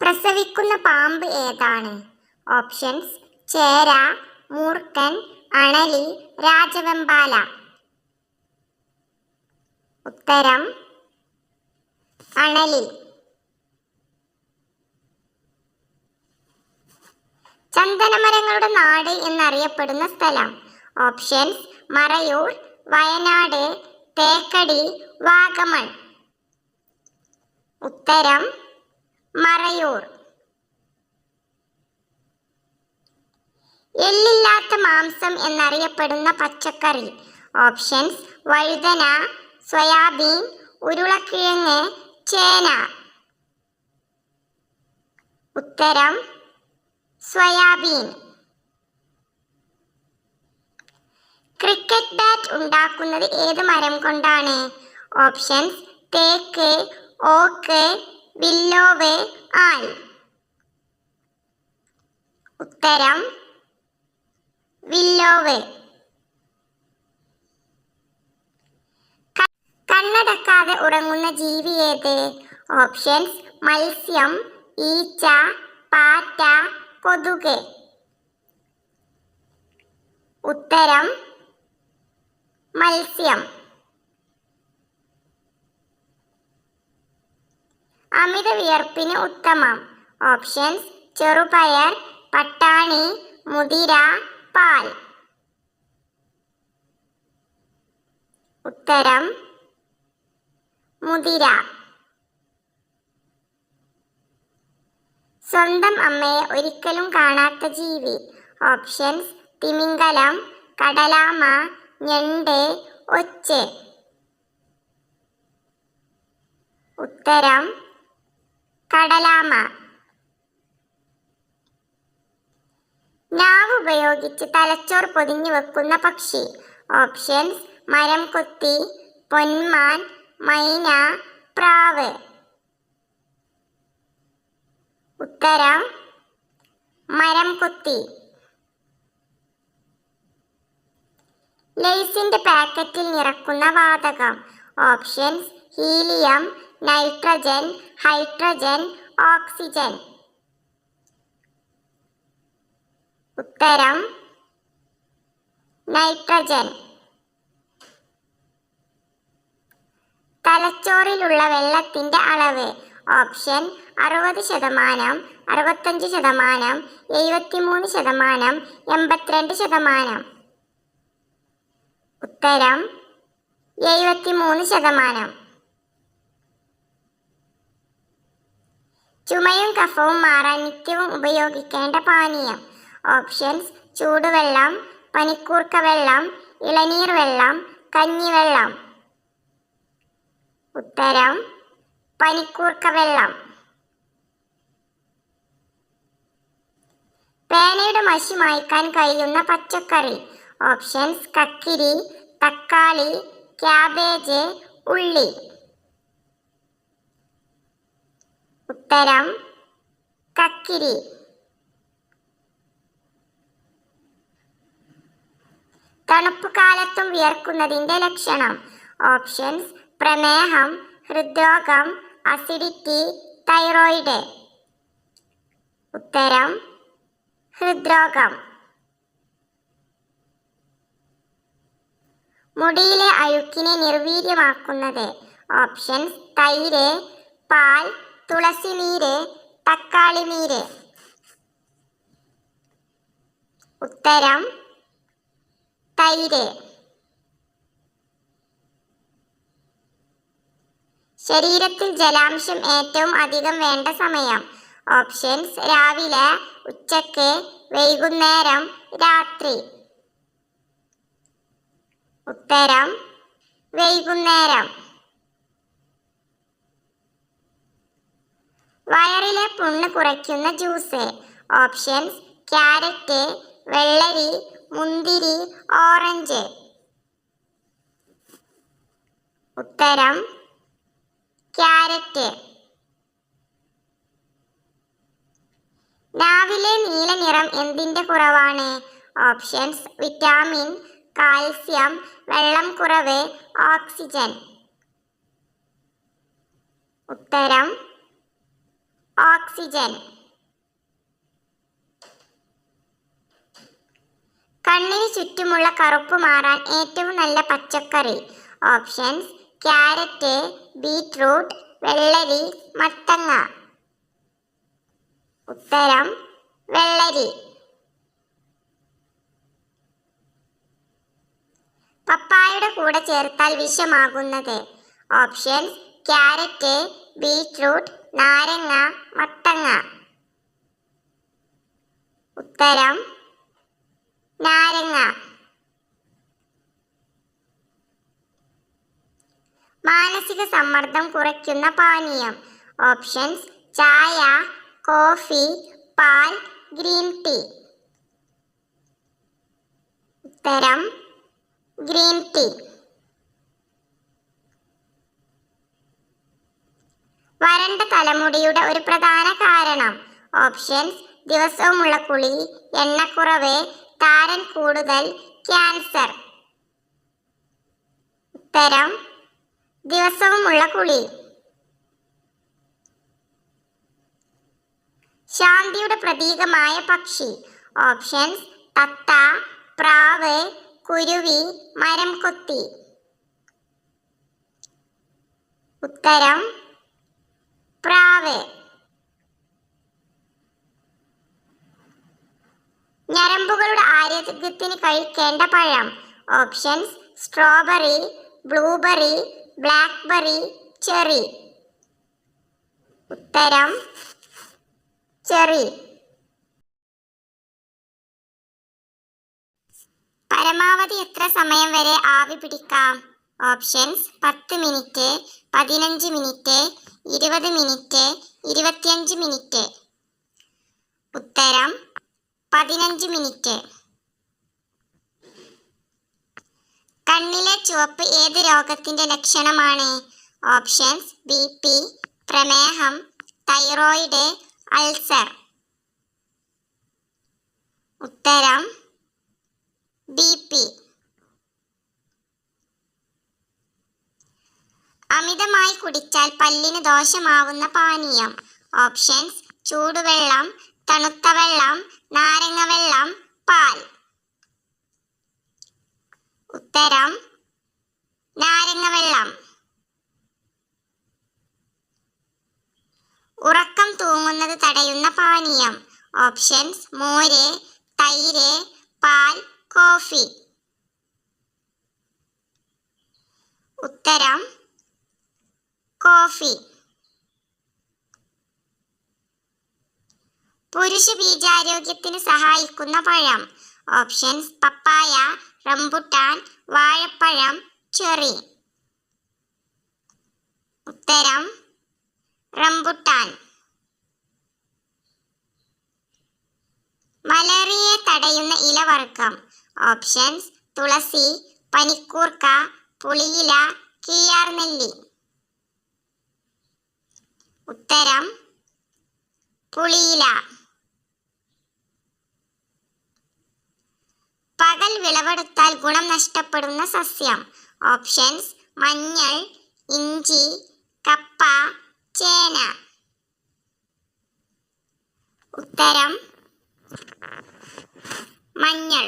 പ്രസവിക്കുന്ന പാമ്പ് ഏതാണ്? ഓപ്ഷൻസ്: ചേര, മൂർഖൻ, അണലി, രാജവെമ്പാല. ഉത്തരം അണലി. ചന്ദനമരങ്ങളുടെ നാട് എന്നറിയപ്പെടുന്ന സ്ഥലം. ഓപ്ഷൻസ്: മറയൂർ, വയനാട്, തേക്കടി, വാഗമൺ. ഉത്തരം മറയൂർ. എല്ലില്ലാത്ത മാംസം എന്നറിയപ്പെടുന്ന പച്ചക്കറി. ഓപ്ഷൻസ്: വഴുതന, സോയാബീൻ, ഉരുളക്കിഴങ്ങ്, ചേന. ഉത്തരം സോയാബീൻ. ക്രിക്കറ്റ് ബാറ്റ് ഉണ്ടാക്കുന്നത് ഏത് മരം കൊണ്ടാണ്? ഓപ്ഷൻസ്: തേക്ക്, ഓക്ക്, വില്ലോവ്, ആൽ. ഉത്തരം വില്ലോവ്. കണ്ണടക്കാതെ ഉറങ്ങുന്ന ജീവി ഏത്? ഓപ്ഷൻസ്: മത്സ്യം, ഈച്ച, പാറ്റ, കൊതുക്. ഉത്തരം മത്സ്യം. അമിത വിയർപ്പിന് ഉത്തമം. ഓപ്ഷൻസ്: ചെറുപയർ, പട്ടാണി, മുതിര, പാൽ. ഉത്തരം മുതിര. സ്വന്തം അമ്മയെ ഒരിക്കലും കാണാത്ത ജീവി. ഓപ്ഷൻസ്: തിമിംഗലം, കടലാമ, ഞണ്ട്, ഒച്ച്. ഉത്തരം കടലാമ. നാവ് ഉപയോഗിച്ച് തലച്ചോർ പൊതിഞ്ഞു വെക്കുന്ന പക്ഷി. ഓപ്ഷൻസ്: മരംകൊത്തി, പൊന്മാൻ, മൈന, പ്രാവ്. ഉത്തരം മരംകൊത്തി. ലേസിന്റെ പാക്കറ്റിൽ നിറക്കുന്ന വാതകം. Options: helium, nitrogen, hydrogen, oxygen. ഉത്തരം നൈട്രജൻ. തലച്ചോറിലുള്ള വെള്ളത്തിന്റെ അളവ്. ഓപ്ഷൻ: 60%, 65%, 73%, 82%. ഉത്തരം 73%. ചുമയും കഫവും മാറാൻ നിത്യവും ഉപയോഗിക്കേണ്ട പാനീയം. ഓപ്ഷൻസ്: ചൂടുവെള്ളം, പനിക്കൂർക്ക വെള്ളം, ഇളനീർ വെള്ളം, കഞ്ഞിവെള്ളം. ഉത്തരം പനിക്കൂർക്ക വെള്ളം. പേനയുടെ മഷി മായ്ക്കാൻ കഴിയുന്ന പച്ചക്കറി. ഓപ്ഷൻസ്: കക്കിരി, തക്കാളി, ക്യാബേജ്, ഉള്ളി. ഉത്തരം കക്കിരി. തണുപ്പ് കാലത്തും വിയർക്കുന്നതിന്റെ ലക്ഷണം. ഓപ്ഷൻസ്: പ്രമേഹം, ഹൃദ്രോഗം, അസിഡിറ്റി, തൈറോയിഡ്. ഉത്തരം ഹൃദ്രോഗം. മുടിയിലെ അഴുക്കിനെ നിർവീര്യമാക്കുന്നത്. ഓപ്ഷൻസ്: തൈര്, പാൽ, തുളസി നീര്, തക്കാളി നീര്. ഉത്തരം തൈര്. ശരീരത്തിൽ ജലാംശം ഏറ്റവും അധികം വേണ്ട സമയം. ഓപ്ഷൻസ്: രാവിലെ, ഉച്ചക്ക്, വൈകുന്നേരം, രാത്രി. ഉത്തരം വൈകുന്നേരം. വയറിലെ പുണ്ണ് കുറയ്ക്കുന്ന ജ്യൂസ്. ഓപ്ഷൻസ്: ക്യാരറ്റ്, വെള്ളരി, മുന്തിരി, ഓറഞ്ച്. ഉത്തരം ക്യാരറ്റ്. നാവിലെ നീല നിറം എന്തിന്റെ കുറവാണ്? ഓപ്ഷൻസ്: വിറ്റാമിൻ, കാൽസ്യം, വെള്ളം കുറവ്, ഓക്സിജൻ. ഉത്തരം ഓക്സിജൻ. കണ്ണിന് ചുറ്റുമുള്ള കറുപ്പ് മാറാൻ ഏറ്റവും നല്ല പച്ചക്കറി. ഓപ്ഷൻസ്: ക്യാരറ്റ്, ബീറ്റ്റൂട്ട്, വെള്ളരി, മത്തങ്ങ. ഉത്തരം: വെള്ളരി. പപ്പായയുടെ കൂടെ ചേർത്താൽ വിഷമാകുന്നത്. ഓപ്ഷൻസ്: ക്യാരറ്റ്, ബീറ്റ്റൂട്ട്, നാരങ്ങ, മത്തങ്ങ. ഉത്തരം: നാരങ്ങ. മാനസിക സമ്മർദ്ദം കുറയ്ക്കുന്ന പാനീയം. ഓപ്ഷൻസ്: ചായ, കോഫി, പാൽ, ഗ്രീൻ ടീ. ഉത്തരം: ഗ്രീൻ ടീ. വരണ്ട തലമുടിയുടെ ഒരു പ്രധാന കാരണം. ഓപ്ഷൻസ്: ദിവസവുമുള്ള കുളി, എണ്ണക്കുറവ്, താരൻ കൂടുതൽ, ക്യാൻസർ. ഉത്തരം: ദിവസവുമുള്ള കുളി. ശാന്തിയുടെ പ്രതീകമായ പക്ഷി. ഓപ്ഷൻസ്: തത്ത, പ്രാവ്, കുരുവി, മരംകൊത്തി. ഉത്തരം: പ്രാവ്. ഞരമ്പുകളുടെ ആരോഗ്യത്തിന് കഴിക്കേണ്ട പഴം. Options: strawberry, blueberry, blackberry, cherry. ഉത്തരം: ചെറി. പരമാവധി എത്ര സമയം വരെ ആവി പിടിക്കാം? Options: 10 minute, 15 minute, 20 minute, 25 minute. ഉത്തരം: 15 മിനിറ്റ്. കണ്ണിലെ ചുവപ്പ് ഏത് രോഗത്തിന്റെ ലക്ഷണമാണ്? ഓപ്ഷൻസ്: BP, പ്രമേഹം, തൈറോയിഡ്, അൾസർ. ഉത്തരം: BP. അമിതമായി കുടിച്ചാൽ പല്ലിന് ദോഷമാവുന്ന പാനീയം. ഓപ്ഷൻസ്: ചൂടുവെള്ളം, തണുത്ത വെള്ളം, നാരങ്ങ വെള്ളം, പാൽ. ഉത്തരം: നാരങ്ങ വെള്ളം. ഉറക്കം തൂങ്ങുന്നത് തടയുന്ന പാനീയം. ഓപ്ഷൻസ്: മോര്, തൈര്, പാൽ, കോഫി. ഉത്തരം: കോഫി. പുരുഷ ബീജാരോഗ്യത്തിന് സഹായിക്കുന്ന പഴം. ഓപ്ഷൻസ്: പപ്പായ, റംബുട്ടാൻ, വാഴപ്പഴം, ചെറി. ഉത്തരം: റംബുട്ടാൻ. മലേറിയയെ തടയുന്ന ഇലവർഗ്ഗം. ഓപ്ഷൻസ്: തുളസി, പനിക്കൂർക്ക, പുളിയില, കീയാർനെല്ലി. ഉത്തരം: പുളിയില. പകൽ വിളവെടുത്താൽ ഗുണം നഷ്ടപ്പെടുന്ന സസ്യം. ഓപ്ഷൻസ്: മഞ്ഞൾ, ഇഞ്ചി, കപ്പ, ചേന. ഉത്തരം: മഞ്ഞൾ.